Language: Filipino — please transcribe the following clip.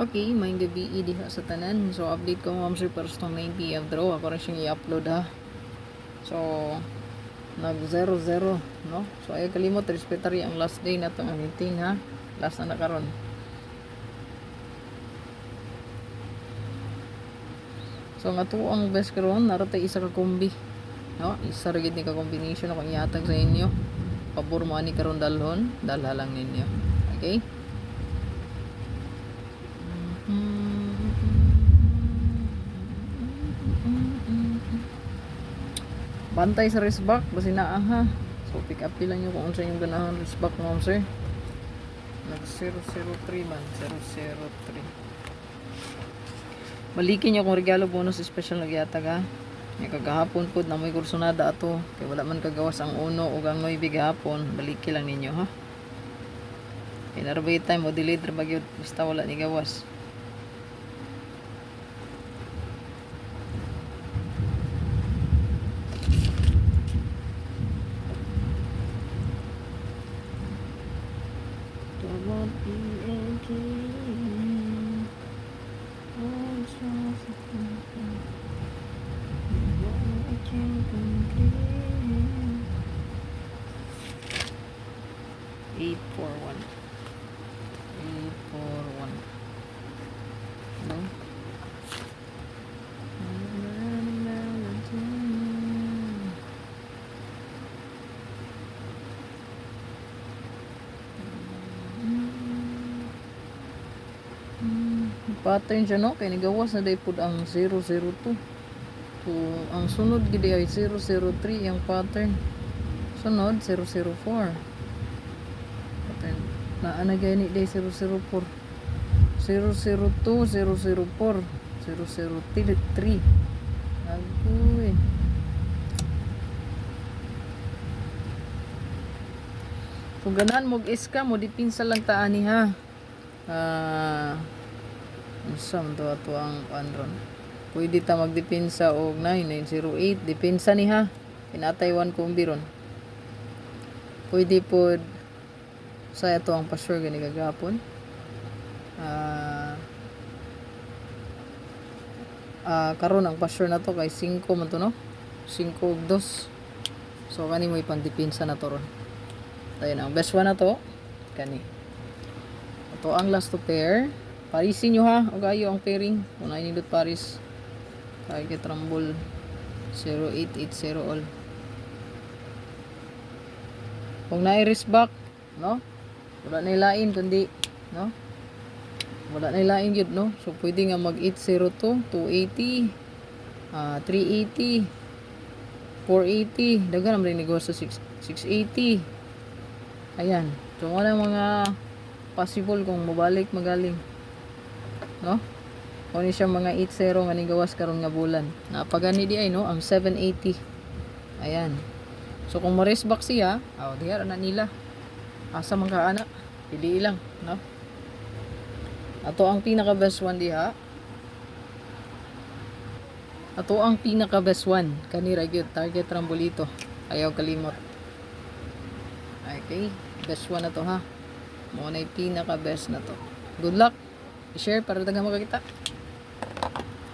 Okay, may gabi diha sa tanan. So update ko ma'am sir para sa 90 of draw. Ako rin siyang i-upload ha. So nag 0-0 no. So ay kalimot respetary ang last day na to ang meeting ha. Last na karon. So nga to ang best karon naratay isa ka kombi. No, isa ra gid ni ka combination akong ihatag sa inyo. Pabor mo ani karon dalhon, dalha lang ninyo. Okay? Bantay sa wristback basi naa ha. So pick up lang nyo kung unsa yung ganahan wristback mo sir. Nag 003 man, 003. Balikin nyo kung regalo bonus special nagyatag ha. Nga kagahapon pod na may kursonada ato kay wala man kagawas ang uno ug ang 9 gahapon, baliki lang ninyo ha. Kay narabay time o delayed ra bagyod basta wala ni gawas. Eight four one. No? Pattern siya no kay nagawas na day pud ang 002. So ang sunod gid ay 003 ang pattern. Sunod 004. Pattern naa na gani day 004. 002, 004, 003. Agoy. Kung ganahan mo iska mo dipinsa lang ta ani ha. Unsam to ato ang andron. Pwede ta magdipinsa og 9908 dipinsa ni ha. Pinatay 1 kombi ron. Pwede pod sa ato ang password gani kagapon. Karon ang password na to kay 5 man to no. 5 ug 2. So kani mo ipandipinsa na to ron. Ayun ang best one na to. Kani. Ito ang last to pair. Parisin nyo ha. O gayo ang pairing. Kung nindot Paris. Kaya trambol 0880 all. Kung na-iris back, no? Wala na ilain kundi, no? Wala na ilain yun, no? So pwede nga mag 802, 280, 380, 480. Dagan naman rin negosyo 680. Ayan. So wala mga possible kung mabalik magaling. No? Kung siya mga 80 nga ni gawas karon nga bulan. Napagani di ay no ang 780. Ayan. So kung ma-raise back siya, diha na nila. Asa man ka ana? Pili lang, no? Ato ang pinaka best one diha. Ato ang pinaka best one kani ra gyud target rambolito. Ayaw kalimot. Okay, best one na to ha. Mo na pinaka best na to. Good luck. I-share para daghang makakita.